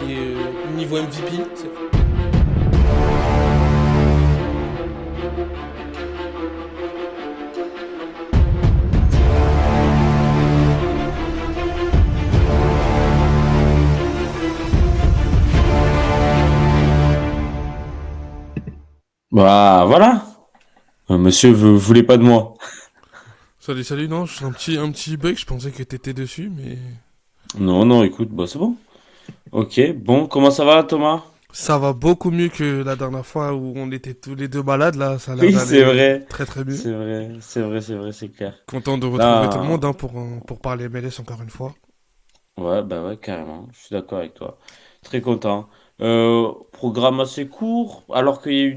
qui est niveau MVP. Bah voilà. Monsieur, vous voulez pas de moi. Salut, salut, non, j'ai un petit bug, je pensais que t'étais dessus, mais... Non, non, écoute, bah c'est bon. Ok, bon, comment ça va, Thomas? Ça va beaucoup mieux que la dernière fois où on était tous les deux malades, là, ça a l'air Oui, c'est d'aller vrai. très très mieux. C'est vrai, c'est vrai, c'est vrai, c'est clair. Content de retrouver tout le Là, monde hein, pour parler MLS encore une fois. ouais, bah ouais, carrément. Je suis d'accord avec toi. Très content. Programme assez court, alors qu'il y a eu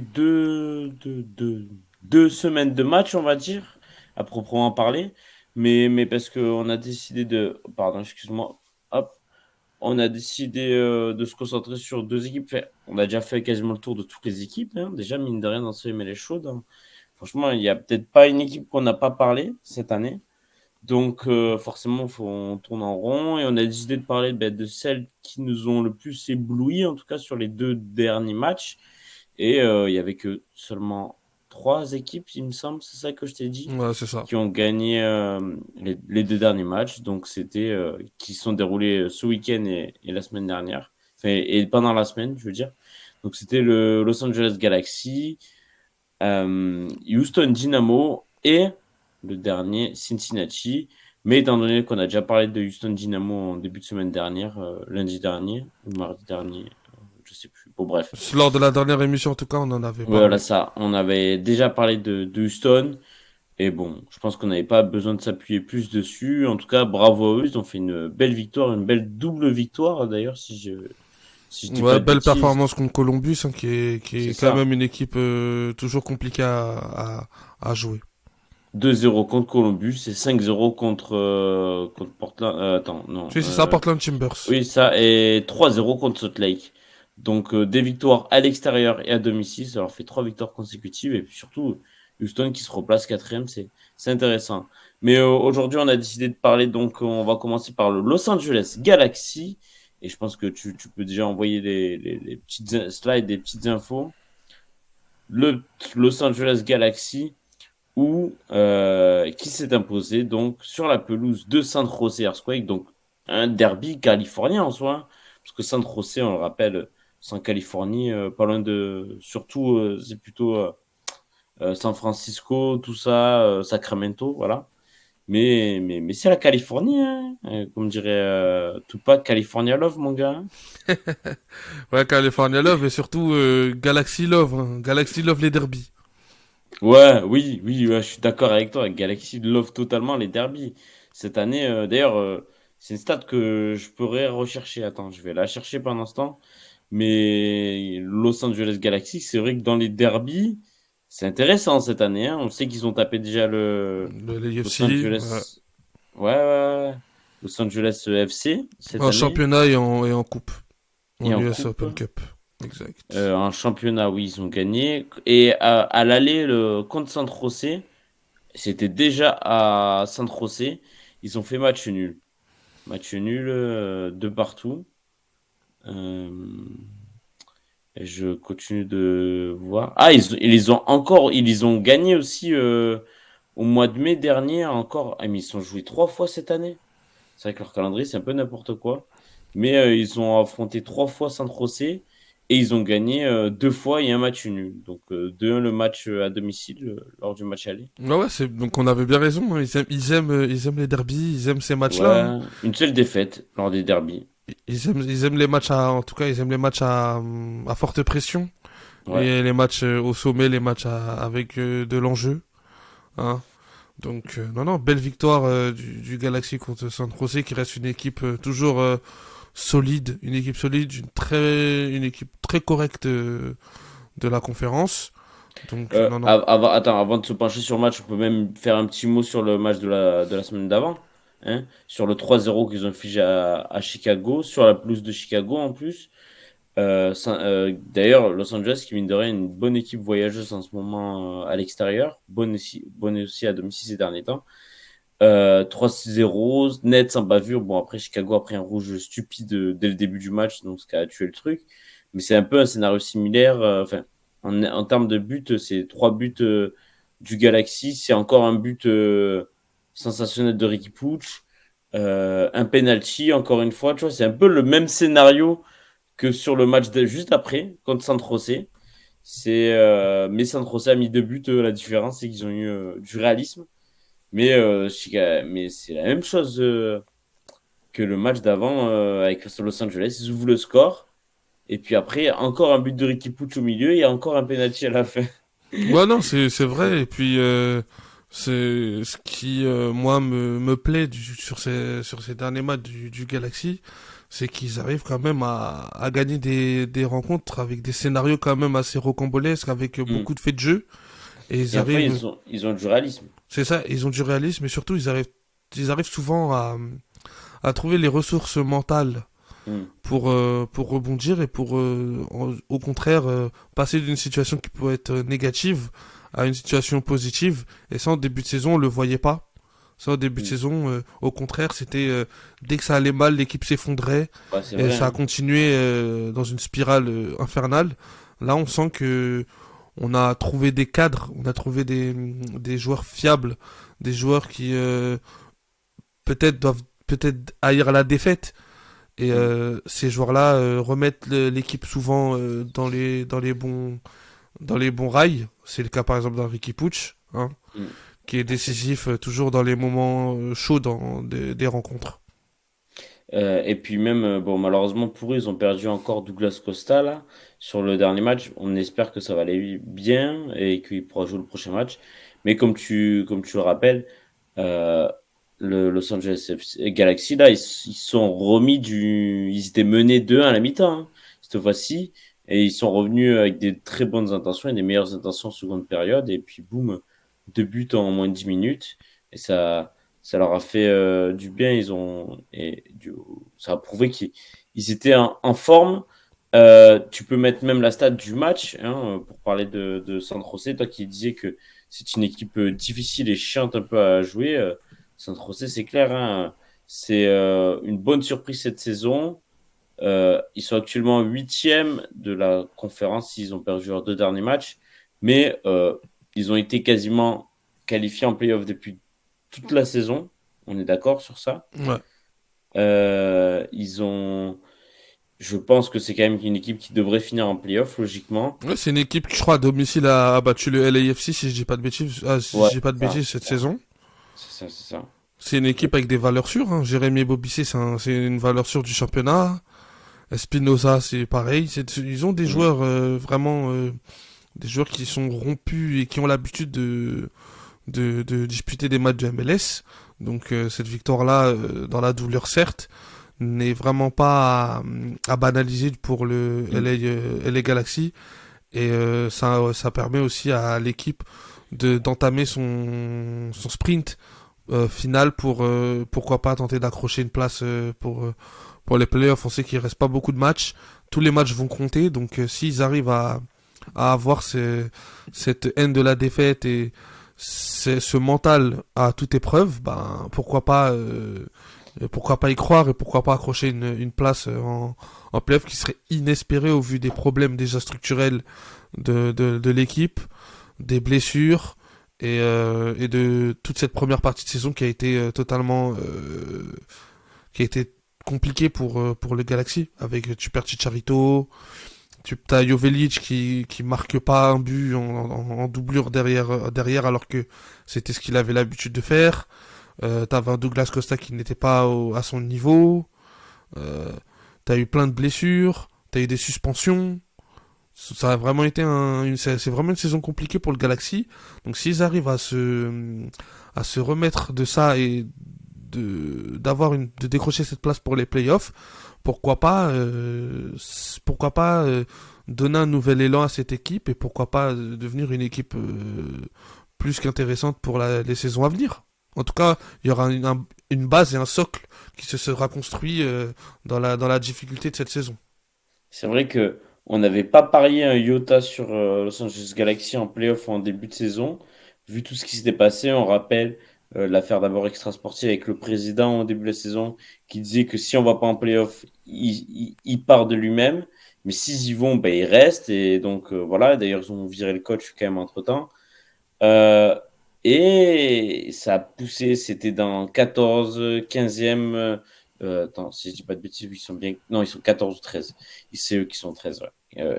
deux semaines de match, on va dire, à proprement parler. Mais parce qu'on a décidé de... Pardon, excuse-moi. Hop. On a décidé de se concentrer sur deux équipes. Enfin, on a déjà fait quasiment le tour de toutes les équipes, hein. Déjà, mine de rien, dans ce les chaudes, hein. Franchement, il n'y a peut-être pas une équipe qu'on n'a pas parlé cette année. Donc, forcément, on tourne en rond et on a décidé de parler de celles qui nous ont le plus ébloui, en tout cas sur les deux derniers matchs. Et il y avait que seulement trois équipes, il me semble, c'est ça que je t'ai dit, Ouais, c'est ça. qui ont gagné les deux derniers matchs. Donc, c'était qui sont déroulés ce week-end et la semaine dernière. Enfin, et pendant la semaine, je veux dire. Donc, c'était le Los Angeles Galaxy, Houston Dynamo et le dernier Cincinnati. Mais étant donné qu'on a déjà parlé de Houston Dynamo en début de semaine dernière, lundi dernier ou mardi dernier, je sais plus. Bon, bref. Lors de la dernière émission, en tout cas, on en avait Voilà parlé. ça. On avait déjà parlé de Houston. Et bon, je pense qu'on n'avait pas besoin de s'appuyer plus dessus. En tout cas, bravo à eux. Ils ont fait une belle victoire, une belle double victoire d'ailleurs, si je dis pas Ouais, de belle bêtises. performance contre Columbus, hein, qui C'est est quand ça. même une équipe toujours compliquée à jouer. 2-0 contre Columbus et 5-0 contre Portland. Attends, non. Si, c'est ça, Portland Timbers. Oui, ça. Et 3-0 contre Salt Lake. Donc, des victoires à l'extérieur et à domicile. Ça leur fait trois victoires consécutives. Et puis surtout, Houston qui se replace quatrième. C'est intéressant. Mais aujourd'hui, on a décidé de parler. Donc, on va commencer par le Los Angeles Galaxy. Et je pense que tu peux déjà envoyer les petites slides, des petites infos. Le Los Angeles Galaxy qui s'est imposé donc sur la pelouse de San Jose Earthquake, donc un derby californien en soi, hein. Parce que San Jose, on le rappelle, c'est en Californie, pas loin de, surtout c'est plutôt San Francisco, tout ça, Sacramento, voilà. Mais c'est la Californie, hein. Comme dirait Tupac, California Love, mon gars, hein. Ouais, California Love et surtout Galaxy Love. Hein. Galaxy Love les derbies. Ouais, oui, oui, ouais, je suis d'accord avec toi. Galaxy love totalement les derbies. Cette année, d'ailleurs, c'est une stat que je pourrais rechercher. Attends, je vais la chercher pendant ce temps. Mais Los Angeles Galaxy, c'est vrai que dans les derbies, c'est intéressant cette année, hein. On sait qu'ils ont tapé déjà le Les Los UFC, Angeles. Ouais, ouais, ouais. Los Angeles FC cette en année. championnat et en coupe. En Et en US coupe. Open Cup. Exact. En championnat, oui, ils ont gagné. Et à l'aller, contre San Jose. C'était déjà à San José. Ils ont fait match nul. Match nul de partout. Euh, et je continue de voir. Ah, ils les ont gagné aussi au mois de mai dernier encore. Ah, mais ils sont joués trois fois cette année. C'est vrai que leur calendrier, c'est un peu n'importe quoi. Mais ils ont affronté trois fois San José et ils ont gagné deux fois et un match nul. Donc 2-1 le match à domicile lors du match aller. Ouais, ouais, donc on avait bien raison. Hein. Ils aiment les derbies, ils aiment ces matchs-là. Hein. Ouais, une seule défaite lors des derbies. Ils aiment les matchs en tout cas, ils aiment les matchs à forte pression. Ouais. Et les matchs au sommet, les matchs avec de l'enjeu. Hein. Donc, non, non, belle victoire du Galaxy contre San Jose, qui reste une équipe toujours solide, une équipe très correcte de la conférence. Donc, non, non. Attends, avant de se pencher sur le match, on peut même faire un petit mot sur le match de la semaine d'avant, hein, sur le 3-0 qu'ils ont figé à Chicago, sur la pelouse de Chicago en plus. D'ailleurs, Los Angeles, qui mine de rien, est une bonne équipe voyageuse en ce moment à l'extérieur, bonne aussi à domicile ces derniers temps. 3-0, net, sans bavure. Bon, après, Chicago a pris un rouge stupide dès le début du match, donc ce qui a tué le truc. Mais c'est un peu un scénario similaire. Enfin, en termes de buts, c'est 3 buts du Galaxy. C'est encore un but sensationnel de Ricky Puig. Un penalty, encore une fois. Tu vois, c'est un peu le même scénario que sur le match juste après, contre San José. Mais San José a mis 2 buts. La différence, c'est qu'ils ont eu du réalisme. Mais c'est la même chose que le match d'avant avec Los Angeles. Ils ouvrent le score. Et puis après, encore un but de Ricky Puig au milieu et encore un penalty à la fin. Ouais, non, c'est vrai. Et puis, c'est ce qui, moi, me plaît sur ces derniers matchs du Galaxy, c'est qu'ils arrivent quand même à gagner des rencontres avec des scénarios quand même assez rocambolesques, avec Mm. beaucoup de faits de jeu. Et ils Et enfin, arrivent, ils ont du réalisme. c'est ça, ils ont du réalisme, et surtout, ils arrivent souvent à trouver les ressources mentales Mm. pour rebondir et pour, au contraire, passer d'une situation qui peut être négative à une situation positive. Et ça, en début de saison, on le voyait pas. Ça, au début de Mm. saison, au contraire, c'était dès que ça allait mal, l'équipe s'effondrait Ouais, c'est et vrai, ça a hein. continué dans une spirale infernale. Là, on sent que on a trouvé des cadres, on a trouvé des joueurs fiables, des joueurs qui peut-être doivent peut-être haïr la défaite, et Mm. ces joueurs-là remettent l'équipe souvent dans les bons rails. C'est le cas par exemple d'un Ricky Puig, hein, Mm. qui est décisif toujours dans les moments chauds des rencontres. Et puis même, bon, malheureusement pour eux, ils ont perdu encore Douglas Costa là, sur le dernier match. On espère que ça va aller bien et qu'il pourra jouer le prochain match. Mais comme tu le rappelles, euh, le Los Angeles Galaxy, là, ils sont remis ils étaient menés 2-1 à la mi-temps, hein, cette fois-ci. Et ils sont revenus avec des très bonnes intentions et des meilleures intentions en seconde période. Et puis, boum, 2 buts en moins de 10 minutes. Et ça leur a fait du bien. Ça a prouvé qu'ils étaient en forme. Tu peux mettre même la stat du match, hein, pour parler de San José. Toi qui disais que c'est une équipe difficile et chiante un peu à jouer. San José, c'est clair, hein, c'est une bonne surprise cette saison. Ils sont actuellement huitième de la conférence. Ils ont perdu leurs 2 derniers matchs. Mais ils ont été quasiment qualifiés en playoff depuis toute la saison. On est d'accord sur ça. Ouais. Ils ont. Je pense que c'est quand même une équipe qui devrait finir en playoff, logiquement. Ouais, c'est une équipe qui, je crois, à domicile a battu le LAFC, si je dis pas de bêtises, si Ouais, je dis pas de c'est ça, bêtises cette saison. c'est ça, c'est ça. C'est une équipe avec des valeurs sûres, hein. Jérémy Bobissé, c'est une valeur sûre du championnat. Espinoza, c'est pareil. Ils ont des Mm. joueurs vraiment, des joueurs qui sont rompus et qui ont l'habitude de disputer des matchs de MLS. Donc cette victoire-là, dans la douleur certes, n'est vraiment pas à banaliser pour le Mm. LA Galaxy. Et ça permet aussi à l'équipe d'entamer son sprint final pour pourquoi pas tenter d'accrocher une place pour les playoffs. On sait qu'il reste pas beaucoup de matchs. Tous les matchs vont compter. Donc s'ils arrivent à avoir cette haine de la défaite et ce mental à toute épreuve, ben pourquoi pas y croire et pourquoi pas accrocher une place en playoff qui serait inespérée au vu des problèmes déjà structurels de l'équipe, des blessures et de toute cette première partie de saison qui a été totalement qui a été compliquée pour le Galaxy avec tu perds Chicharito, tu as Jovelic qui marque pas un but en doublure derrière alors que c'était ce qu'il avait l'habitude de faire. T'avais un Douglas Costa qui n'était pas à son niveau. Euh, t'as eu plein de blessures. T'as eu des suspensions. Ça a vraiment été c'est vraiment une saison compliquée pour le Galaxy. Donc s'ils arrivent à se remettre de ça et de décrocher cette place pour les playoffs, pourquoi pas donner un nouvel élan à cette équipe et pourquoi pas devenir une équipe plus qu'intéressante pour les saisons à venir. En tout cas, il y aura une base et un socle qui se sera construit dans la difficulté de cette saison. C'est vrai que on n'avait pas parié un iota sur Los Angeles Galaxy en playoff en début de saison. Vu tout ce qui s'était passé, on rappelle l'affaire d'abord extra-sportive avec le président au début de la saison qui disait que si on va pas en playoff, il part de lui-même. Mais s'ils y vont, ben, ils restent. Et donc, voilà. D'ailleurs, ils ont viré le coach quand même entre-temps. Euh, et ça a poussé, c'était dans 14, 15e. Attends, si je dis pas de bêtises, ils sont bien. Non, ils sont 14 ou 13. C'est eux qui sont 13, ouais.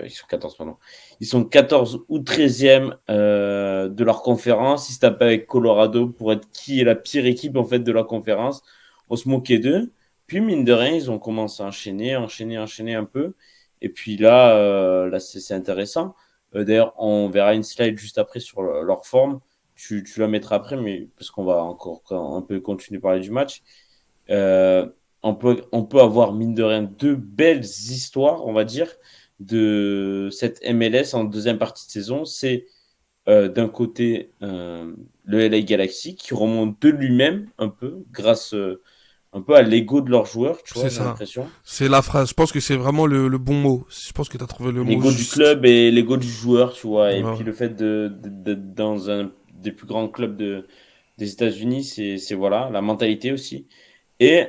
Ils sont 14, pardon. Ils sont 14 ou 13e de leur conférence. Ils se tapaient avec Colorado pour être qui est la pire équipe en fait de la conférence. On se moquait d'eux. Puis, mine de rien, ils ont commencé à enchaîner un peu. Et puis là c'est intéressant. D'ailleurs, on verra une slide juste après sur leur forme. Tu la mettras après, mais parce qu'on va encore un peu continuer à parler du match. Euh, on peut avoir, mine de rien, deux belles histoires, on va dire, de cette MLS en deuxième partie de saison. C'est d'un côté le LA Galaxy qui remonte de lui-même un peu, grâce un peu à l'ego de leurs joueurs, tu vois, C'est j'ai ça. l'impression. C'est la phrase. Je pense que c'est vraiment le bon mot. Je pense que tu as trouvé le mot L'ego du juste. club et l'ego du joueur, tu vois. Et Ouais. puis le fait d'être dans un des plus grands clubs des États-Unis, c'est voilà, la mentalité aussi. Et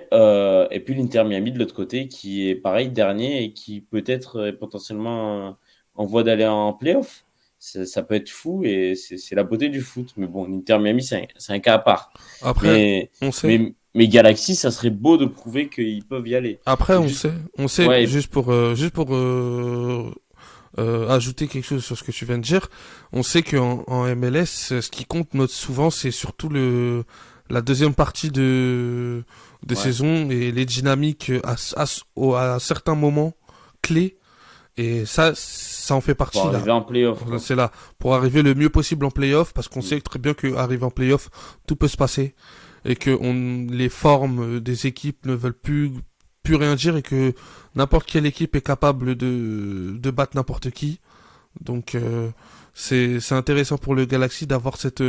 puis l'Inter Miami de l'autre côté, qui est pareil, dernier et qui peut-être est potentiellement en voie d'aller en playoff. Ça peut être fou et c'est la beauté du foot. Mais bon, l'Inter Miami, c'est un cas à part. Après, Mais, on sait. mais Galaxy, ça serait beau de prouver qu'ils peuvent y aller. Après, Et juste, on sait, ouais, juste pour ajouter quelque chose sur ce que tu viens de dire, on sait qu'en en MLS, ce qui compte souvent, c'est surtout la deuxième partie de ouais, saison et les dynamiques à certains moments clés. Et ça en fait pour partie là. arriver en playoff, quoi. C'est là pour arriver le mieux possible en playoff, parce qu'on Mm. sait très bien qu'arriver en playoff, tout peut se passer et que les formes des équipes ne veulent plus rien dire et que n'importe quelle équipe est capable de battre n'importe qui. Donc c'est intéressant pour le Galaxy d'avoir cette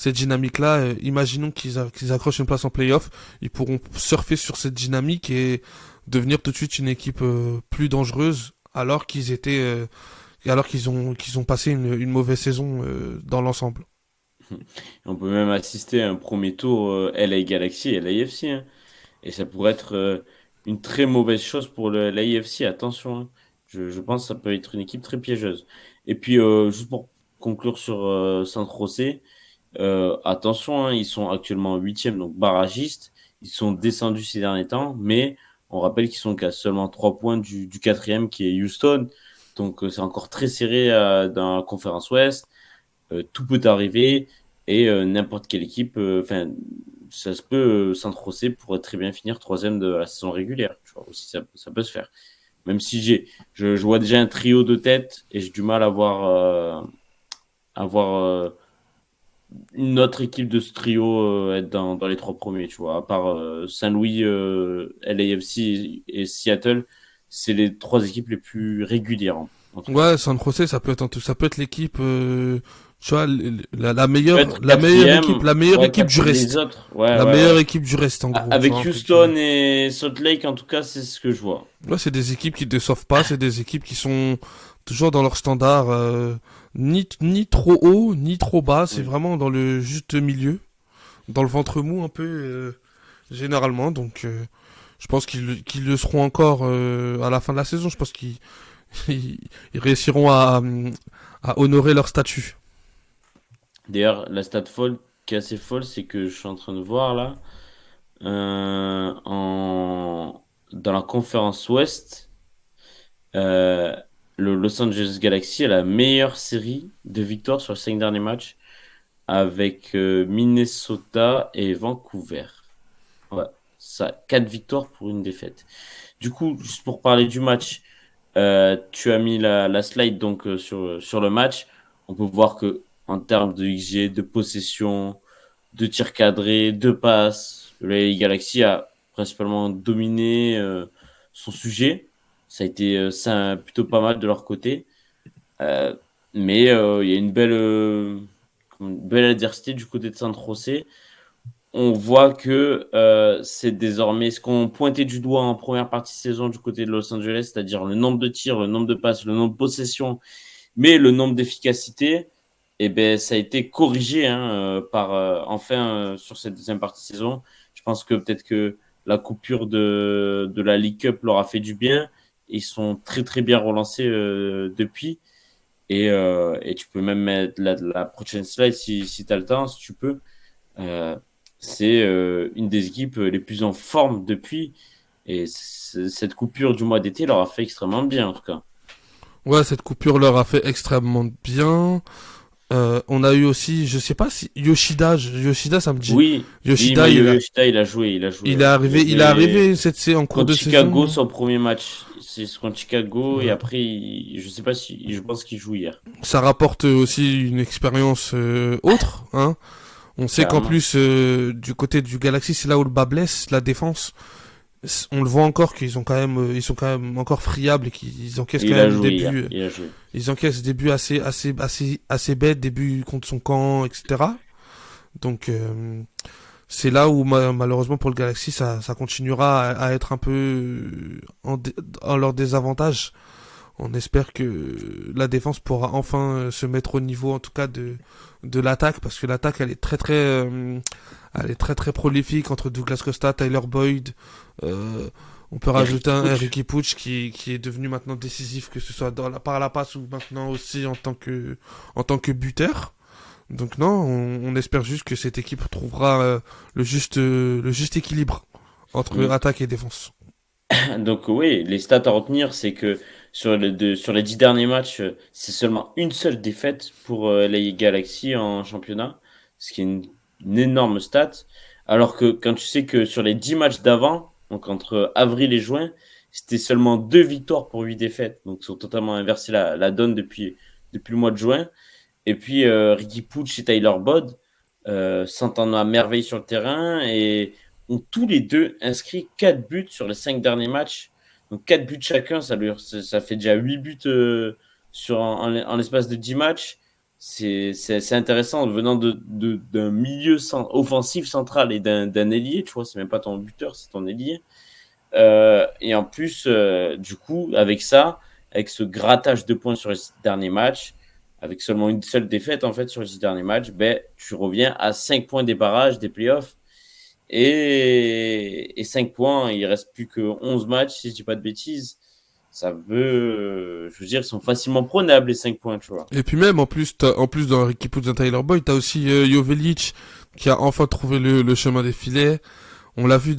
dynamique là. Imaginons qu'ils accrochent une place en playoff, ils pourront surfer sur cette dynamique et devenir tout de suite une équipe plus dangereuse alors qu'ils ont passé une mauvaise saison dans l'ensemble. On peut même assister à un premier tour LA Galaxy et LAFC, hein. Et ça pourrait être une très mauvaise chose pour le l'AFC. Attention, hein. Je pense que ça peut être une équipe très piégeuse. Et puis, juste pour conclure sur San José, attention, hein, ils sont actuellement huitième, donc barragistes. Ils sont descendus ces derniers temps, mais on rappelle qu'ils sont qu'à seulement 3 points du quatrième qui est Houston. Donc, c'est encore très serré dans la conférence Ouest. Tout peut arriver et n'importe quelle équipe, enfin, ça se peut, San José pourrait très bien finir troisième de la saison régulière. Tu vois, aussi, ça peut se faire. Même si je vois déjà un trio de tête et j'ai du mal à voir une autre équipe de ce trio être dans les trois premiers, tu vois. À part Saint-Louis, LAFC et Seattle, c'est les trois équipes les plus régulières, en tout cas. Ouais, San Jose, ça peut être l'équipe, tu vois, Peut-être quatrième, la meilleure ouais, équipe du les reste, autres, ouais, la ouais, meilleure ouais. équipe du reste en gros, tu vois, Avec entre guillemets. Houston et Salt Lake, en tout cas, c'est ce que je vois. Ouais, c'est des équipes qui déçoivent pas, c'est des équipes qui sont toujours dans leur standard, ni trop haut, ni trop bas, c'est Oui. vraiment dans le juste milieu, dans le ventre mou un peu, généralement, donc je pense qu'ils le seront encore à la fin de la saison, je pense qu'ils ils réussiront à honorer leur statut. D'ailleurs, la stat folle qui est assez folle, c'est que je suis en train de voir là, dans la conférence Ouest, euh, le Los Angeles Galaxy a la meilleure série de victoires sur les 5 derniers matchs avec Minnesota et Vancouver. Ouais, ça, 4 victoires pour une défaite. Du coup, juste pour parler du match, tu as mis la slide donc sur le match. On peut voir que en termes de XG, de possession, de tirs cadrés, de passes, le Galaxy a principalement dominé son sujet. Ça a été ça, plutôt pas mal de leur côté. Euh, mais il y a une belle adversité du côté de San José. On voit que c'est désormais ce qu'on pointait du doigt en première partie de saison du côté de Los Angeles, c'est-à-dire le nombre de tirs, le nombre de passes, le nombre de possessions, mais le nombre d'efficacité. Et ben ça a été corrigé hein, par enfin sur cette deuxième partie de saison. Je pense que peut-être que la coupure de la League Cup leur a fait du bien. Ils sont très très bien relancés depuis. Et tu peux même mettre la prochaine slide si tu as le temps, si tu peux. Euh, c'est une des équipes les plus en forme depuis. Et cette coupure du mois d'été leur a fait extrêmement bien, en tout cas. Ouais, cette coupure leur a fait extrêmement bien. On a eu aussi, je sais pas si Yoshida, ça me dit. Oui, oui, Yoshida, Mayo Yoshida, il a joué, ouais. Il a il est joué arrivé en cours contre de Chicago, saison. son premier match. C'est contre Chicago, et Ouais. après, je sais pas si, je pense qu'il joue hier, Ça rapporte aussi une expérience autre, hein. On sait qu'en carrément. plus, du côté du Galaxy, c'est là où le bas blesse, la défense. On le voit encore qu'ils ont quand même, ils sont quand même encore friables et qu'ils encaissent Et quand il a même joué des hier, buts. il a joué. Ils encaissent des buts assez bêtes, des buts contre son camp, etc. Donc, c'est là où malheureusement pour le Galaxy, ça continuera à être un peu en leur désavantage. On espère que la défense pourra enfin se mettre au niveau, en tout cas de l'attaque, parce que l'attaque elle est très très prolifique entre Douglas Costa, Tyler Boyd. euh, on peut Et rajouter Ricky un Puig. Ricky Puig qui est devenu maintenant décisif, que ce soit par la passe ou maintenant aussi en tant que buteur. Donc non, on espère juste que cette équipe trouvera le juste équilibre entre Mm. attaque et défense. Donc oui, les stats à retenir, c'est que sur les 10 derniers matchs, c'est seulement une seule défaite pour les Galaxy en championnat, ce qui est une énorme stat. Alors que quand tu sais que sur les 10 matchs d'avant, donc entre avril et juin, c'était seulement 2 victoires pour 8 défaites. Donc ils ont totalement inversé la donne depuis le mois de juin. Et puis Ricky Puig et Tyler Boyd s'entendent à merveille sur le terrain et ont tous les deux inscrit 4 buts sur les 5 derniers matchs. Donc 4 buts chacun, ça fait déjà 8 buts en l'espace de 10 matchs. C'est intéressant venant d'un milieu offensif central et d'un ailier, tu vois, c'est même pas ton buteur, c'est ton ailier. Et en plus, du coup, avec ça, avec ce grattage de points sur les 6 derniers matchs, avec seulement une seule défaite en fait sur les 6 derniers matchs, ben, tu reviens à 5 points des barrages, des playoffs. Et 5 points, il reste plus que 11 matchs, si je dis pas de bêtises. Ça veut, je veux dire, ils sont facilement prenables les 5 points, tu vois. Et puis même, en plus dans Ricky Puig et Tyler Boyd, t'as aussi Jovelic qui a enfin trouvé le chemin des filets. On l'a vu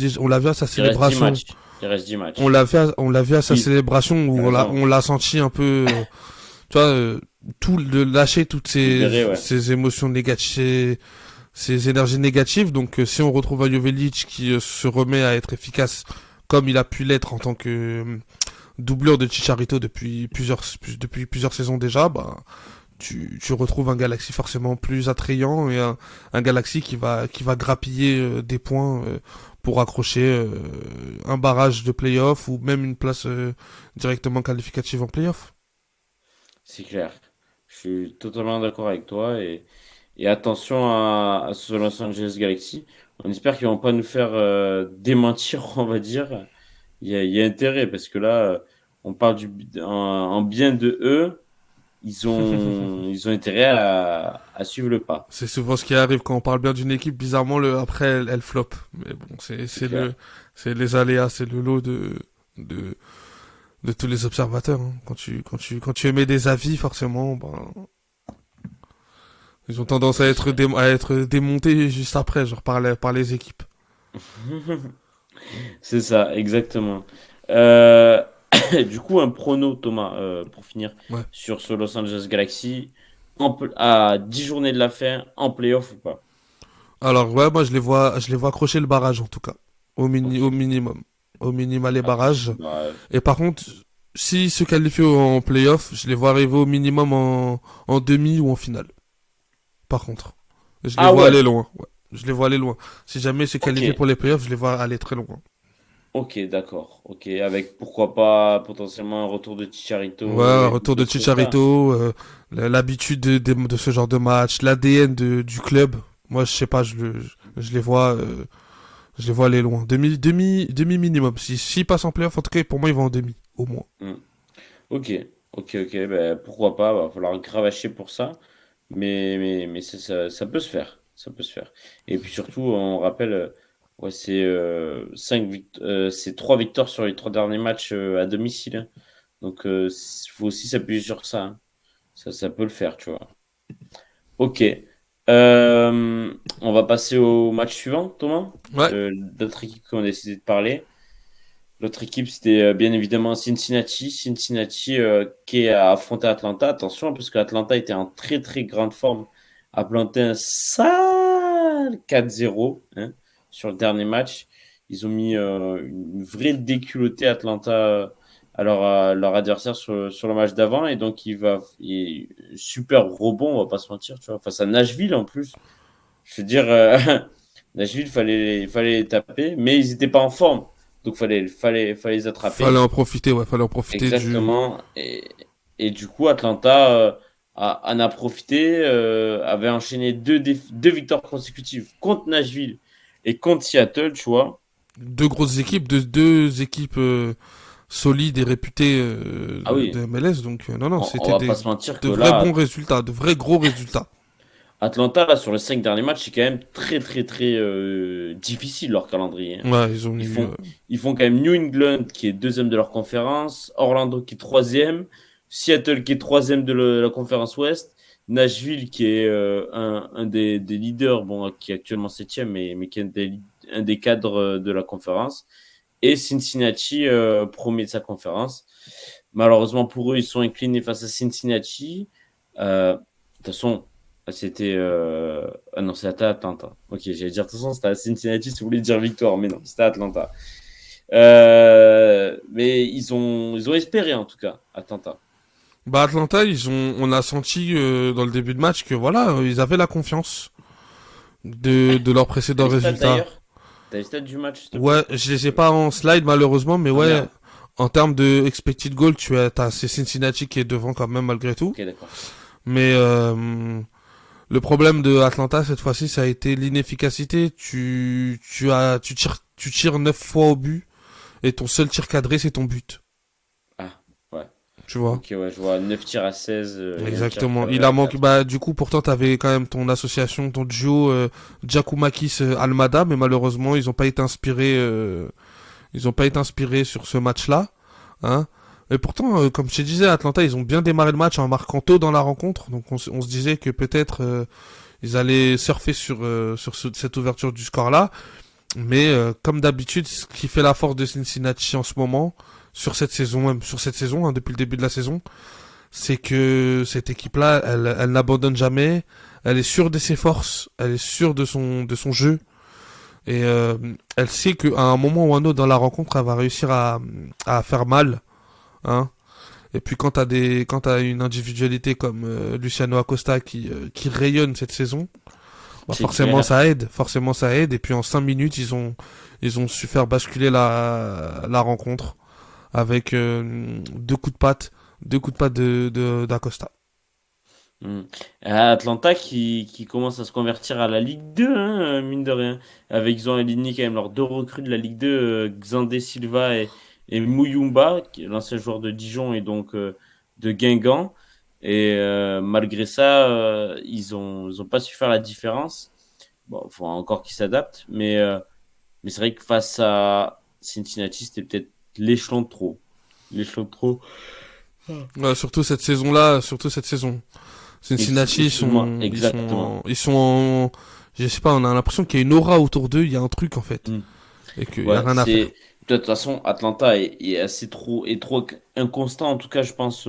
à sa Il reste 10 célébration. matchs. Il reste 10 matchs. On l'a vu à sa Oui, célébration t'as où raison. on l'a senti un peu, tu vois, lâcher toutes Libéré, ouais. ces émotions négatives, ces énergies négatives. Donc, si on retrouve un Jovelic qui se remet à être efficace comme il a pu l'être en tant que doubleur de Chicharito depuis plusieurs saisons déjà, bah, tu retrouves un Galaxy forcément plus attrayant et un Galaxy qui va grappiller des points pour accrocher un barrage de playoff ou même une place directement qualificative en playoff. C'est clair. Je suis totalement d'accord avec toi et attention à ce Los Angeles Galaxy. On espère qu'ils vont pas nous faire démentir, on va dire. Il y a intérêt parce que là, on parle en bien de eux. Ils ont intérêt à suivre le pas. C'est souvent ce qui arrive quand on parle bien d'une équipe, bizarrement après elle flop. Mais bon, C'est clair. c'est les aléas, c'est le lot de de tous les observateurs, hein. Quand tu émets des avis, forcément, ben, ils ont tendance à être démontés juste après, genre par les équipes. C'est ça, exactement. Euh, du coup, un prono, Thomas, pour finir, Ouais. sur ce Los Angeles Galaxy, à 10 journées de la fin, en playoff ou pas? Alors, ouais, moi, je les vois accrocher le barrage, en tout cas. Ok. Au minimum. Au minimum, les Accroché barrages. le barrage. Et par contre, s'ils se qualifient en playoff, je les vois arriver au minimum en demi ou en finale. Par contre. Je les Ah vois aller ouais, loin. Ouais. Je les vois aller loin. Si jamais ils se ok. qualifient pour les playoffs, je les vois aller très loin. Ok, d'accord. Ok, avec pourquoi pas potentiellement un retour de Chicharito Ouais, et retour de Douglas Costa. Chicharito, l'habitude de ce genre de match, l'ADN du club. Moi, je sais pas, je les vois aller loin. Demi minimum. S'ils passent en playoff, en tout cas, pour moi, ils vont en demi, au moins. Hmm. Ok, ok, ben pourquoi pas, va falloir cravacher pour ça. mais ça peut se faire. Ça peut se faire. Et puis surtout, on rappelle, ouais, c'est 3 victoires sur les 3 derniers matchs à domicile, hein. Donc, il faut aussi s'appuyer sur ça, hein. Ça peut le faire, tu vois. Ok. On va passer au match suivant, Thomas. Ouais, D'autres équipes qui ont décidé de parler. L'autre équipe, c'était bien évidemment Cincinnati. Cincinnati qui a affronté Atlanta. Attention, parce que Atlanta était en très très grande forme. A planté un sale 4-0, hein, sur le dernier match. Ils ont mis une vraie déculottée Atlanta à leur adversaire sur le match d'avant. Et donc, super rebond, on va pas se mentir, tu vois, face à Nashville en plus. Je veux dire, Nashville, fallait les taper, mais ils n'étaient pas en forme. Donc, fallait les fallait attraper. en profiter, ouais, fallait en profiter du. Exactement. Et du coup, Atlanta en a profité, avait enchaîné deux victoires consécutives contre Nashville et contre Seattle, tu vois. Deux grosses équipes, deux équipes solides et réputées Ah de oui, MLS, donc non, non, on c'était va pas se mentir de que vrais là, bons résultats, de vrais gros résultats. Atlanta, là, sur les 5 derniers matchs, c'est quand même très, très, très difficile leur calendrier, hein. Ouais, ils ont Ils eu. font, ils font quand même New England qui est deuxième de leur conférence, Orlando qui est troisième, Seattle qui est troisième de la conférence Ouest, Nashville qui est un des leaders, bon, qui est actuellement septième, mais qui est un des cadres de la conférence, et Cincinnati, premier de sa conférence. Malheureusement pour eux, ils sont inclinés face à Cincinnati. De toute façon, c'était. Ah non, c'était à Atlanta. Ok, j'allais dire, de toute façon, c'était à Cincinnati si vous voulez dire victoire, mais non, c'était à Atlanta. Mais ils ont espéré en tout cas, Atlanta. Bah Atlanta, on a senti dans le début de match que voilà, ils avaient la confiance de leurs T'as précédents les stats résultats. d'ailleurs? T'as les stats du match, s'il te Ouais, plaît? je les ai pas en slide malheureusement, mais Ah ouais, merde. en termes de expected goal, t'as c'est Cincinnati qui est devant quand même malgré tout. Ok, d'accord. Mais le problème de Atlanta cette fois-ci, ça a été l'inefficacité. Tu tires 9 fois au but et ton seul tir cadré c'est ton but. Ah, ouais. Tu vois. Ok, ouais, je vois 9 tirs à 16 et un tir Exactement. cadré Il à a manqué. 4. Bah du coup pourtant t'avais quand même ton association, ton duo Giacomakis Almada, mais malheureusement ils ont pas été inspirés sur ce match-là. Hein. Et pourtant, comme je te disais, Atlanta, ils ont bien démarré le match en marquant tôt dans la rencontre. Donc on se disait que peut-être ils allaient surfer sur cette ouverture du score-là. Mais comme d'habitude, ce qui fait la force de Cincinnati en ce moment, sur cette saison, même sur cette saison, hein, depuis le début de la saison, c'est que cette équipe-là, elle n'abandonne jamais. Elle est sûre de ses forces, elle est sûre de son jeu. Et elle sait qu'à un moment ou un autre dans la rencontre, elle va réussir à faire mal. Hein. Et puis quand t'as une individualité comme Luciano Acosta qui rayonne cette saison, bah C'est clair. forcément ça aide. Et puis en 5 minutes ils ont su faire basculer la rencontre avec deux coups de patte d'Acosta. Hmm. Atlanta qui commence à se convertir à la Ligue 2, hein, mine de rien. Ils ont aligné quand même leurs deux recrues de la Ligue 2, Xandé Silva et Muyumba, qui est l'ancien joueur de Dijon et donc de Guingamp. Et malgré ça, ils ont pas su faire la différence. Bon, faut encore qu'ils s'adaptent, mais c'est vrai que face à Cincinnati, c'était peut-être l'échelon de trop. L'échelon de trop. Ouais, surtout cette saison. Cincinnati, Excuse-moi, exactement. ils sont je sais pas, on a l'impression qu'il y a une aura autour d'eux, il y a un truc en fait, Hmm. et qu'il y a Ouais, rien à faire. de toute façon, Atlanta est assez trop inconstant, en tout cas, je pense,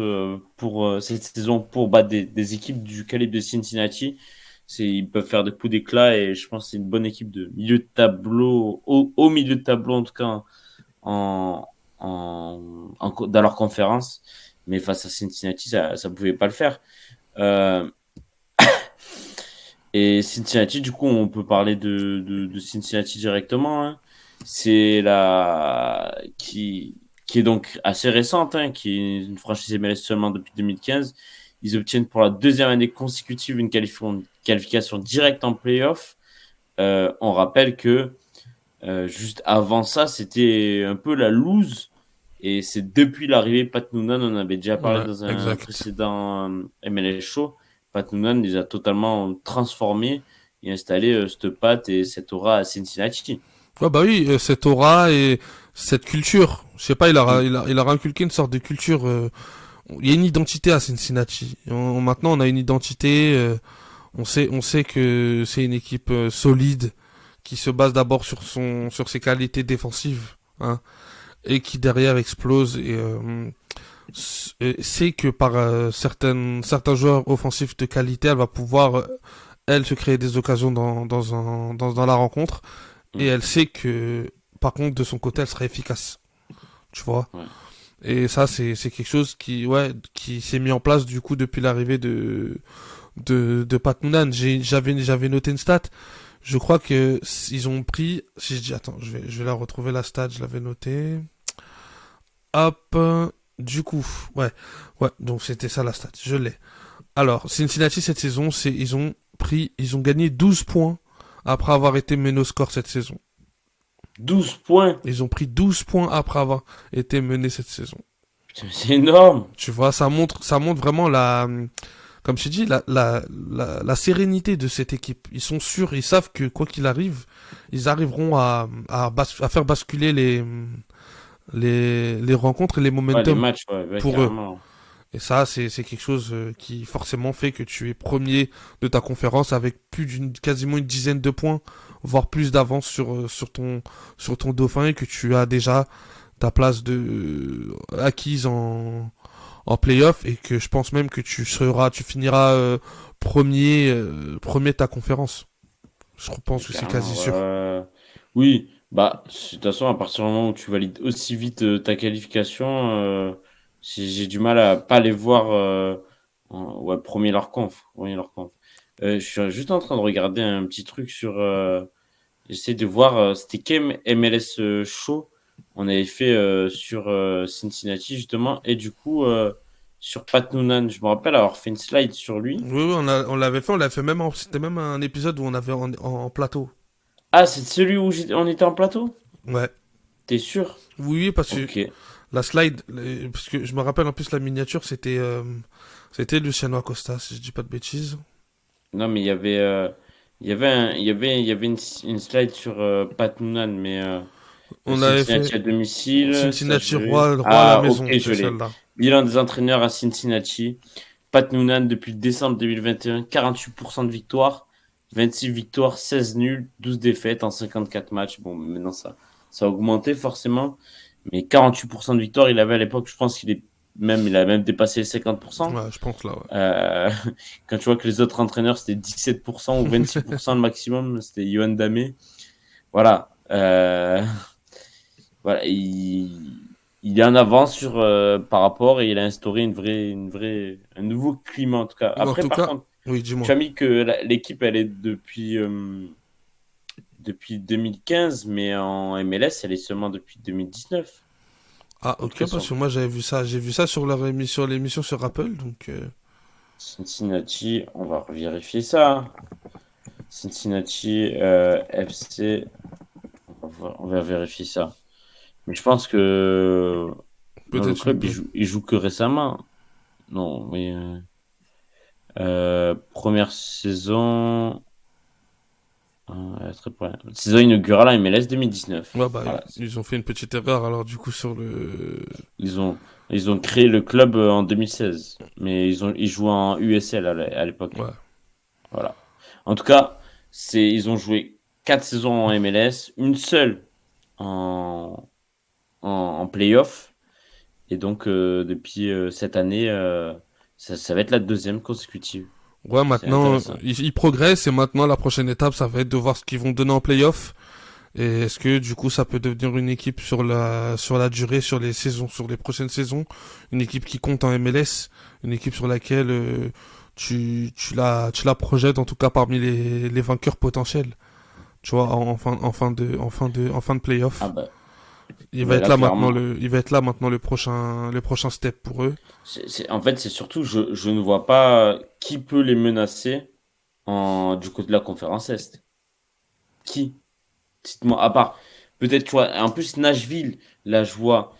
pour cette saison, pour battre des équipes du calibre de Cincinnati. Ils peuvent faire des coups d'éclat et je pense que c'est une bonne équipe de milieu de tableau, au milieu de tableau, en tout cas, en, dans leur conférence. Mais face à Cincinnati, ça pouvait pas le faire. Euh, Et Cincinnati, du coup, on peut parler de Cincinnati directement, hein. C'est qui est donc assez récente, hein, qui est une franchise MLS seulement depuis 2015. Ils obtiennent pour la deuxième année consécutive une qualification directe en playoff. On rappelle que juste avant ça, c'était un peu la loose. Et c'est depuis l'arrivée de Pat Noonan, on avait déjà parlé Ouais, dans un exact. précédent MLS Show. Pat Noonan les a totalement transformés et installé cette patte et cette aura à Cincinnati. Ouais, bah oui, cette aura et cette culture. Je sais pas, Mm. il a inculqué une sorte de culture. Il y a une identité à Cincinnati. Maintenant, on a une identité. On sait que c'est une équipe solide qui se base d'abord sur ses qualités défensives, hein, et qui derrière explose et sait que par certains joueurs offensifs de qualité, elle va pouvoir elle se créer des occasions dans la rencontre et Mm. elle sait que par contre de son côté elle sera efficace, tu vois. Ouais. Et ça c'est quelque chose qui s'est mis en place du coup depuis l'arrivée de Pat Noonan. J'avais noté une stat. Je crois que ils ont pris, si je dis attends, je vais la retrouver la stat, je l'avais noté. Hop, du coup, ouais, donc c'était ça la stat, je l'ai. Alors, Cincinnati cette saison, ils ont gagné 12 points après avoir été menés au score cette saison. 12 points. Ils ont pris 12 points après avoir été menés cette saison. Putain, mais c'est énorme. Tu vois, ça montre vraiment comme je t'ai dit, la sérénité de cette équipe. Ils sont sûrs, ils savent que quoi qu'il arrive, ils arriveront à faire basculer les rencontres et les Ouais, les momentum matchs, ouais, pour eux. carrément. Et ça, c'est quelque chose qui forcément fait que tu es premier de ta conférence avec quasiment une dizaine de points, voire plus d'avance sur ton dauphin et que tu as déjà ta place acquise en playoff et que je pense même que tu finiras premier de ta conférence. Je pense Ouais, que c'est quasi carrément, sûr. oui, bah, de toute façon, à partir du moment où tu valides aussi vite ta qualification, j'ai du mal à pas les voir ouais, premier leur conf. Je suis juste en train de regarder un petit truc sur. J'essaie de voir, c'était quel MLS show on avait fait sur Cincinnati justement, et du coup, sur Pat Noonan, je me rappelle avoir fait une slide sur lui. Oui, oui, on l'avait fait c'était même un épisode où on avait en plateau. Ah, c'est celui où on était en plateau? Ouais. T'es sûr? Oui, oui, parce que Ok. la slide, parce que je me rappelle en plus la miniature, c'était Luciano Acosta, si je dis pas de bêtises. Non, mais il y avait une slide sur Pat Noonan, mais On avait fait Cincinnati à domicile, ça Cincinnati je l'ai. Roi à la Ah, ok, maison, je c'est l'ai. celle-là. Bilan des entraîneurs à Cincinnati. Pat Noonan depuis décembre 2021, 48% de victoires, 26 victoires, 16 nuls, 12 défaites en 54 matchs. Bon, maintenant ça a augmenté forcément, mais 48% de victoires, il avait à l'époque, je pense il a même dépassé les 50%. Ouais, je pense là, ouais. Euh, quand tu vois que les autres entraîneurs, c'était 17% ou 26% le maximum, c'était Yohan Damé. Voilà. Voilà, il est en avance par rapport et il a instauré un nouveau climat en tout cas. En Après, tout par cas, contre, oui, tu dis-moi. as mis que l'équipe elle est depuis 2015, mais en MLS elle est seulement depuis 2019. Ah, En tout cas, ok, parce que moi j'ai vu ça sur l'émission sur Apple, donc Cincinnati, on va vérifier ça. Cincinnati FC, on va vérifier ça. Mais je pense que dans le peut-être une club, bonne. il joue que récemment. Non, mais première saison, saison inaugurale à MLS 2019. Ouais, bah, Voilà. ils ont fait une petite erreur alors du coup sur le. Ils ont, ils ont créé le club en 2016, mais ils jouaient en USL à l'époque. Ouais. Voilà. En tout cas, ils ont joué 4 saisons en MLS, une seule en, en playoff. Et donc, depuis cette année, ça va être la deuxième consécutive. Ouais, C'est maintenant, intéressant. ils progressent et maintenant la prochaine étape, ça va être de voir ce qu'ils vont donner en playoff. Et est-ce que du coup ça peut devenir une équipe sur la durée, sur les saisons, sur les prochaines saisons, une équipe qui compte en MLS, une équipe sur laquelle tu la projettes en tout cas parmi les vainqueurs potentiels. Tu vois, en fin de Ah playoff. bah, là, clairement, Il va être là maintenant le prochain step pour eux. en fait, c'est surtout, je ne vois pas qui peut les menacer du côté de la conférence Est. Qui? Cite-moi, à part, peut-être, tu vois, en plus, Nashville, là, je vois,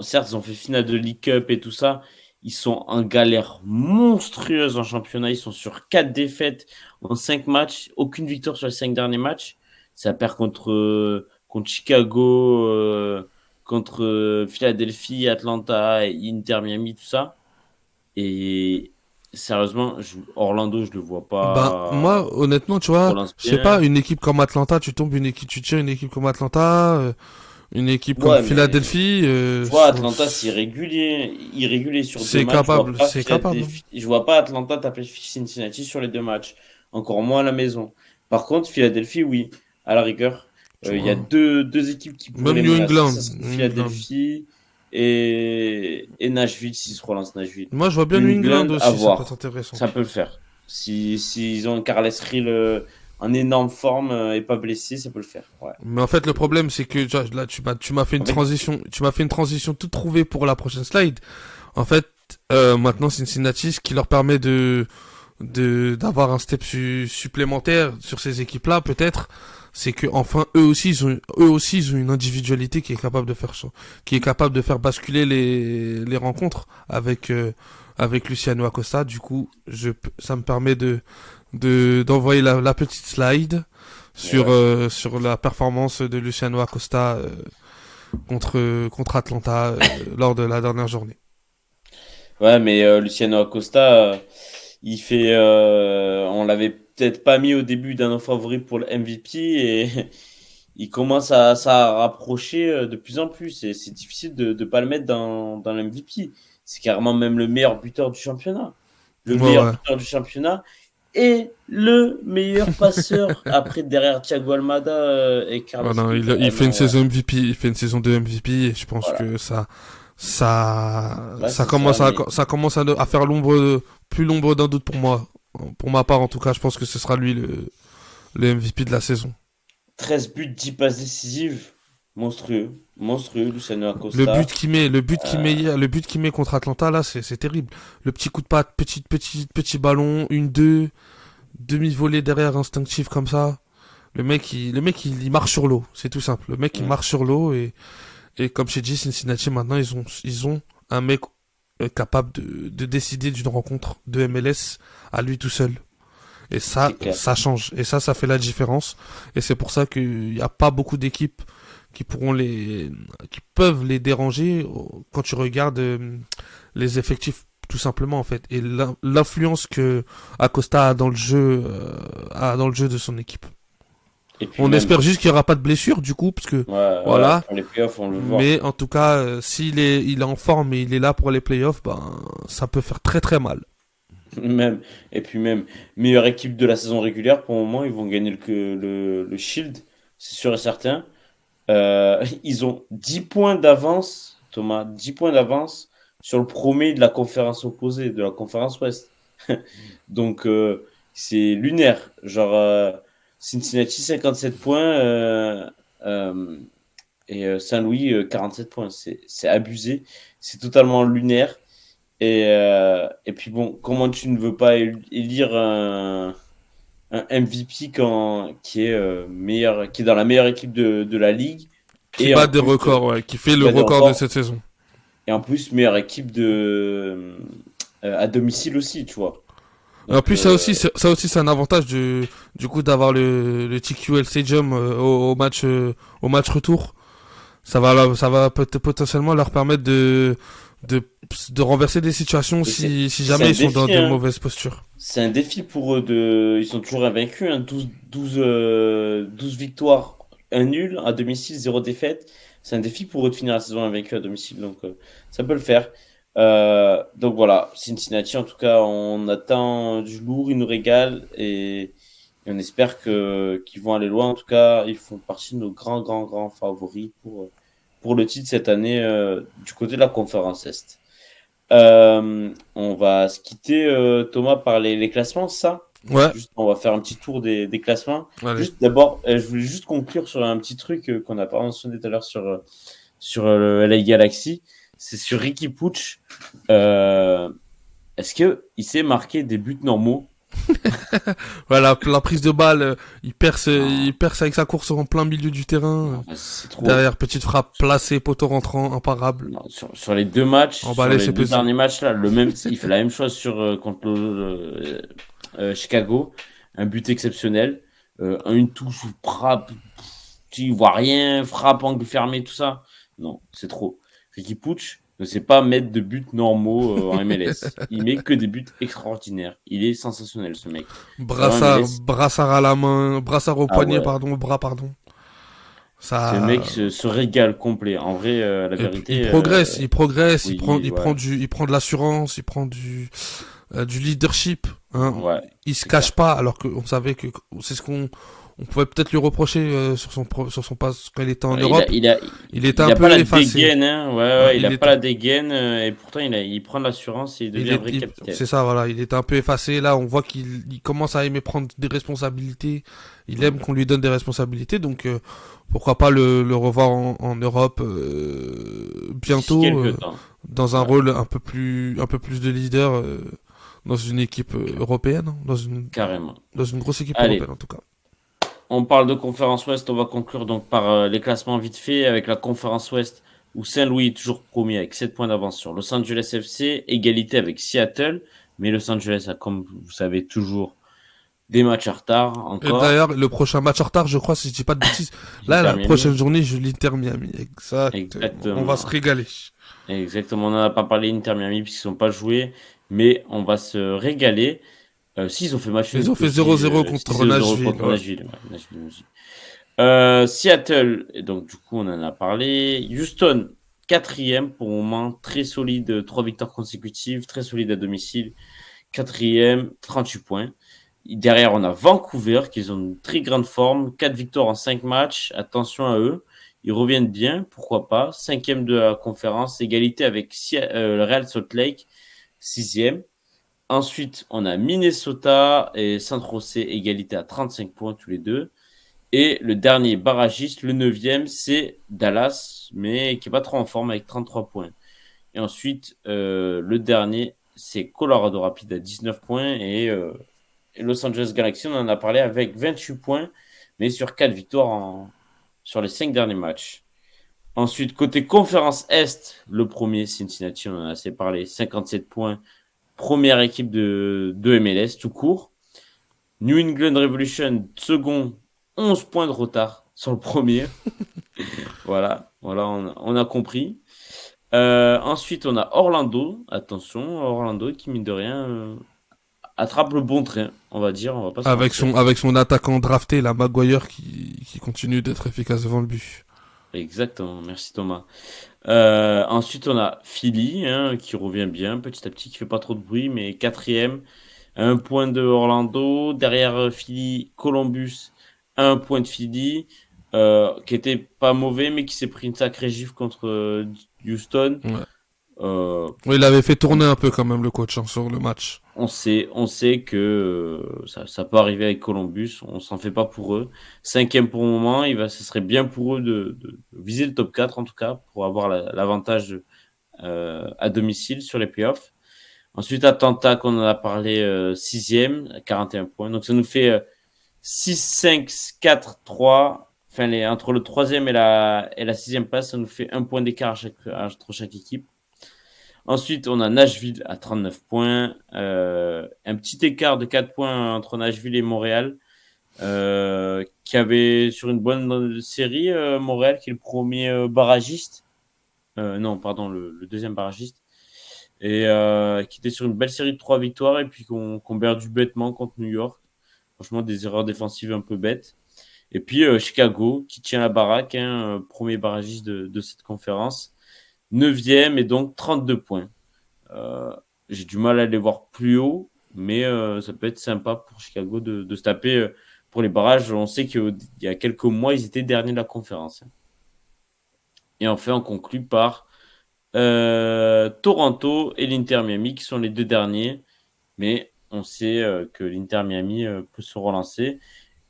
certes, ils ont fait finale de League Cup et tout ça, Ils sont en galère monstrueuse en championnat. Ils sont sur 4 défaites en 5 matchs. Aucune victoire sur les 5 derniers matchs. Ça perd contre Chicago, contre Philadelphie, Atlanta, Inter Miami, tout ça. Et sérieusement, Orlando, je le vois Ben, pas moi, honnêtement, tu qui se vois, relance je sais pas, bien. une équipe comme Atlanta, tu tires une équipe comme Atlanta, une équipe comme Ouais, mais Philadelphie, tu vois, Atlanta, c'est irrégulier sur 2 matchs. c'est capable. Je vois pas Atlanta taper Cincinnati sur les 2 matchs. Encore moins à la maison. Par contre, Philadelphie, oui, à la rigueur. Tu Il y a vois. deux équipes qui pourraient Même les New menacer. England, Ça serait New England. Philadelphie et Nashville, s'ils se relancent Nashville. Moi, je vois bien New New England England, à aussi, ça peut être voir. intéressant. Ça peut le faire. S'ils ont Carles Hill en énorme forme et pas blessé, ça peut le faire. Ouais. Mais en fait, le problème, c'est que là, tu m'as fait une En fait, transition, tu m'as fait une transition toute trouvée pour la prochaine slide. En fait, maintenant, Cincinnati, ce qui leur permet d'avoir un step supplémentaire sur ces équipes-là, peut-être, c'est que enfin, eux aussi, ils ont une individualité qui est capable de faire, qui est capable de faire basculer les rencontres avec Luciano Acosta. Du coup, ça me permet d'envoyer la petite slide sur ouais. sur la performance de Luciano Acosta contre Atlanta lors de la dernière journée. Ouais, mais Luciano Acosta, on l'avait peut-être pas mis au début d'un de nos favoris pour le MVP et il commence à ça rapprocher de plus en plus. Et c'est difficile de pas le mettre dans le MVP. C'est carrément même le meilleur buteur du championnat. Le Ouais, meilleur ouais. buteur du championnat et le meilleur passeur après derrière Thiago Almada et Carlos Voilà, Vela. il Eh fait une non, ouais, saison MVP, il fait une saison de MVP et je pense voilà. que Ouais, c'est ça, mais ça commence à faire plus l'ombre d'un doute pour moi. Pour ma part, en tout cas, je pense que ce sera lui le MVP de la saison. 13 buts, 10 passes décisives. Monstrueux. Monstrueux, Luciano Acosta. Le but qu'il met contre Atlanta, là, c'est terrible. Le petit coup de patte, petit ballon, demi-volée derrière instinctive comme ça. Il marche sur l'eau. C'est tout simple. Le mec, il Mm. marche sur l'eau et comme j'ai dit, Cincinnati, maintenant, ils ont un mec capable de décider d'une rencontre de MLS à lui tout seul. Et C'est clair. ça change. Et ça fait la différence. Et c'est pour ça qu'il n'y a pas beaucoup d'équipes qui qui peuvent les déranger quand tu regardes les effectifs, tout simplement, en fait. Et l'influence que Acosta a dans le jeu de son équipe. Et puis On même, espère juste qu'il n'y aura pas de blessure, du coup, parce que, ouais, ouais, voilà. pour les playoffs, on le voit. Mais en tout cas, il est en forme et il est là pour les playoffs, ben, ça peut faire très très mal. Même, et puis même, meilleure équipe de la saison régulière, pour le moment, ils vont gagner le Shield, c'est sûr et certain. Ils ont 10 points d'avance, Thomas, 10 points d'avance sur le premier de la conférence opposée, de la conférence Ouest. Donc, c'est lunaire. Genre, Cincinnati, 57 points et Saint-Louis, 47 points. C'est abusé. C'est totalement lunaire. Et puis bon, comment tu ne veux pas élire un MVP qui est qui est dans la meilleure équipe de la ligue Qui et bat en des plus records, ouais, qui fait qui le bat des record de records cette saison. et en plus meilleure équipe à domicile aussi, tu vois. En Donc plus, ça aussi, c'est un avantage du coup d'avoir le TQL Stadium au match retour. Ça va potentiellement leur permettre de, de renverser des situations et si c'est jamais un ils sont dans défi, de hein. mauvaises postures. C'est un défi pour eux ils sont toujours invaincus, hein. 12 victoires, un nul à domicile, 0 défaite. C'est un défi pour eux de finir la saison invaincus à domicile, donc ça peut le faire. Donc voilà, Cincinnati, en tout cas, on attend du lourd, ils nous régalent et on espère qu'ils vont aller loin. En tout cas, ils font partie de nos grands favoris pour le titre cette année du côté de la conférence Est. On va se quitter, Thomas, par les classements, ça? Ouais, Juste, on va faire un petit tour des classements. allez. Juste d'abord, je voulais juste conclure sur un petit truc qu'on n'a pas mentionné tout à l'heure sur le LA Galaxy. C'est sur Ricky Puig. Est-ce que il s'est marqué des buts normaux? Voilà, la prise de balle, il Non, perce avec sa course en plein milieu du terrain. non, c'est trop. Derrière, petite frappe placée, poteau rentrant, imparable. Non, sur les deux matchs, sur Emballé, les c'est deux pesé. derniers matchs là, il fait la même chose contre Chicago, un but exceptionnel, une touche, frappe, tu vois rien, frappe angle fermé, tout ça. Non, c'est trop. Ricky Puig ne sait pas mettre de buts normaux en MLS. Il met que des buts extraordinaires. Il est sensationnel ce mec. Vraiment MLS. Brassard à la main, brassard au Ah poignet, ouais, pardon, au bras, pardon. ce mec Ça, se régale complet. En vrai, la et puis, vérité, il progresse, oui, ouais, il prend de l'assurance, il prend du leadership, hein. ouais, Il se c'est cache clair. pas, alors qu'on savait que c'est ce on pouvait peut-être lui reprocher sur son passe quand il était en Il a, Europe. il a, Il était il un a pas peu la effacé. dégaine, hein. Ouais, Hein, ouais, il a pas la dégaine, et pourtant il prend de l'assurance et il devient un vrai capitaine. c'est ça, voilà. Il était un peu effacé. Là, on voit il commence à aimer prendre des responsabilités. Il Ouais. aime qu'on lui donne des responsabilités. Donc, pourquoi pas le revoir en Europe D'ici bientôt quelques temps. dans un Ouais, rôle un peu plus de leader dans une équipe ca- européenne, hein, carrément. dans une grosse équipe Allez, européenne en tout cas. on parle de conférence Ouest, on va conclure donc par les classements vite fait avec la conférence Ouest où Saint-Louis est toujours premier avec 7 points d'avance sur Los Angeles FC, égalité avec Seattle, mais Los Angeles a, comme vous savez, toujours des matchs en retard Et encore. d'ailleurs, le prochain match en retard, je crois, si je dis pas de bêtises, là, L'Inter la prochaine Miami, journée, je l'Inter Miami. Exactement. On va se exactement. régaler. Exactement, on n'en a pas parlé Inter Miami puisqu'ils sont pas joués, mais on va se régaler. S'ils ont fait match Ils nul ont fait aussi, 0-0 6 contre 0 Nashville, contre ouais. Nashville. Ouais, Nashville aussi. Seattle, et donc du coup on en a parlé. Houston, quatrième pour le moment, très solide, 3 victoires consécutives, très solide à domicile. Quatrième, 38 points. Derrière, on a Vancouver, qui ont une très grande forme, 4 victoires en 5 matchs. Attention à eux. Ils reviennent bien, pourquoi pas. Cinquième de la conférence, égalité avec le Real Salt Lake, sixième. Ensuite, on a Minnesota et San Jose, égalité à 35 points tous les deux. Et le dernier barragiste, le neuvième, c'est Dallas, mais qui est pas trop en forme avec 33 points. Et ensuite, le dernier, c'est Colorado Rapids à 19 points et Los Angeles Galaxy, on en a parlé avec 28 points, mais sur 4 victoires sur les 5 derniers matchs. Ensuite, côté conférence Est, le premier, Cincinnati, on en a assez parlé, 57 points, première équipe de MLS tout court. New England Revolution, second, 11 points de retard sur le premier. Voilà, on a compris. Ensuite, on a Orlando. Attention, Orlando qui, mine de rien, attrape le bon train, on va dire, on va pas se mentir. Avec son attaquant drafté, la Maguire, qui continue d'être efficace devant le but. Exactement, merci Thomas. Ensuite, on a Philly, hein, qui revient bien, petit à petit, qui fait pas trop de bruit, mais quatrième, un point de Orlando. Derrière Philly, Columbus, un point de Philly, qui était pas mauvais, mais qui s'est pris une sacrée gifle contre Houston. Ouais. Euh, Ouais, il avait fait tourner un peu quand même le coach hein, sur le match. on sait que ça peut arriver avec Columbus. On s'en fait pas pour eux. Cinquième pour le moment, ce serait bien pour eux de viser le top 4 en tout cas pour avoir l'avantage à domicile sur les playoffs. Ensuite, Atlanta, qu'on en a parlé, sixième, à 41 points. Donc ça nous fait 6, 5, 4, 3. Enfin, entre le troisième et la sixième place, ça nous fait un point d'écart entre chaque équipe. Ensuite, on a Nashville à 39 points. Un petit écart de 4 points entre Nashville et Montréal. Qui avait sur une bonne série, Montréal, qui est le premier barragiste. Non, pardon, le deuxième barragiste. Et qui était sur une belle série de 3 victoires et puis qu'on perdu bêtement contre New York. Franchement, des erreurs défensives un peu bêtes. Et puis Chicago, qui tient la baraque, hein, premier barragiste de cette conférence. Neuvième et donc 32 points. Euh, j'ai du mal à les voir plus haut, mais ça peut être sympa pour Chicago de se taper pour les barrages. On sait qu'il y a quelques mois, ils étaient derniers de la conférence. Et enfin, on conclut par Toronto et l'Inter Miami, qui sont les deux derniers. Mais on sait que l'Inter Miami peut se relancer.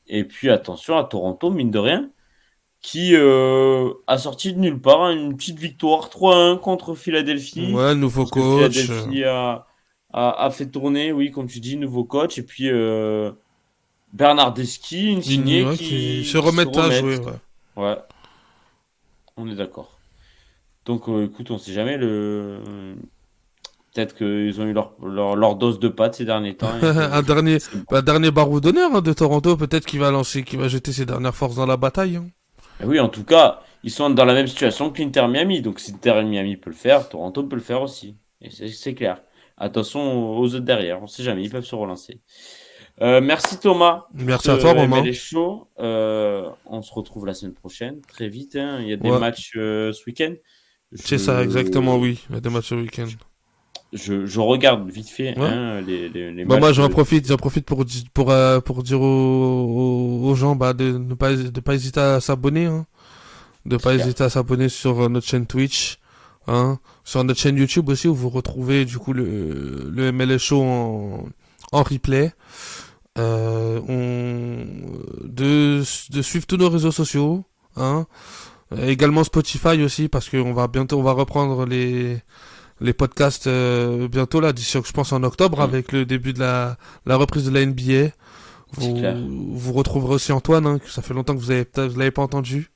Et puis attention à Toronto, mine de rien, qui a sorti de nulle part hein, une petite victoire 3-1 contre Philadelphie. Ouais, Je nouveau pense que coach. Philadelphie a fait tourner, oui, comme tu dis, nouveau coach. Et puis Bernardeschi, Insigne Ouais, qui se qui se remettent à jouer, remettent. ouais. Ouais, on est d'accord. Donc écoute, on sait jamais. Peut-être qu'ils ont eu leur dose de pâte ces derniers temps et que c'est bon. Un dernier baroudonneur hein, de Toronto, peut-être qui va jeter ses dernières forces dans la bataille. Hein. Et oui, en tout cas, ils sont dans la même situation que l'Inter Miami. Donc si l'Inter Miami peut le faire, Toronto peut le faire aussi. Et c'est clair. Attention aux autres derrière. On sait jamais, ils peuvent se relancer. Merci Thomas pour Merci à toi, ce Romain. MLS Show. On se retrouve la semaine prochaine, très vite. Hein. Il y a des Ouais, matchs ce week-end. c'est ça, exactement, Je, oui. Il y a des matchs ce week-end. je regarde vite fait Ouais. hein, les Bah moi matchs j'en profite pour dire aux gens bah de pas hésiter à s'abonner hein, de c'est pas clair. hésiter à s'abonner sur notre chaîne Twitch hein, sur notre chaîne YouTube aussi où vous retrouvez du coup le MLS Show en replay. De suivre tous nos réseaux sociaux hein, également Spotify aussi parce que on va reprendre les podcasts bientôt là d'ici je pense en octobre Mm, avec le début de la reprise de la NBA. c'est clair. Vous retrouverez aussi Antoine hein, que ça fait longtemps que vous l'avez pas entendu.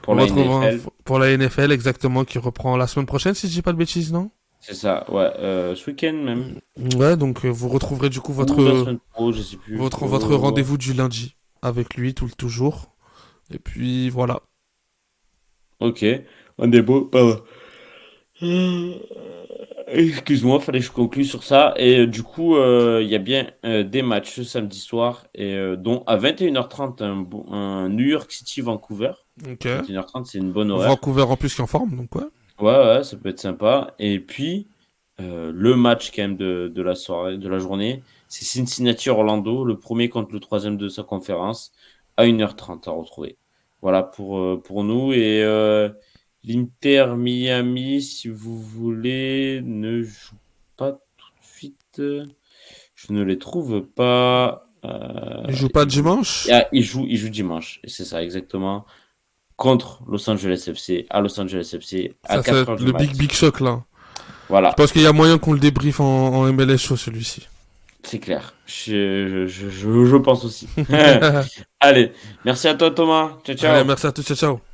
Pour Vous la retrouverez NFL, pour la NFL exactement qui reprend la semaine prochaine si je dis pas de bêtises non. c'est ça. Ouais, ce week-end même. Ouais donc vous retrouverez du coup Ou la semaine pro, je sais plus. votre rendez-vous du lundi avec lui toujours. Et puis voilà. Ok. On est beau. Pardon. Excuse-moi, fallait que je conclue sur ça. Et du coup, il y a bien des matchs ce samedi soir, et dont à 21h30, un New York City Vancouver. Ok. 21h30, c'est une bonne horaire. Vancouver en plus qui est en forme donc ouais. Ouais, ouais, ça peut être sympa. Et puis, le match quand même de la soirée, de la journée, c'est Cincinnati-Orlando, le premier contre le troisième de sa conférence, à 1h30 à retrouver. Voilà pour nous. Et l'Inter Miami, si vous voulez, ne joue pas tout de suite. Je ne les trouve pas. Il joue pas dimanche. Ils jouent dimanche. Et c'est ça, exactement. Contre Los Angeles FC, à Los Angeles FC, à Ça va 4 être heures du le mat. big shock là. Je Voilà. pense qu'il y a moyen qu'on le débriefe en MLS show celui-ci. C'est clair. Je pense aussi. Allez, merci à toi Thomas. Ciao, Allez, ciao. merci à tous, ciao ciao.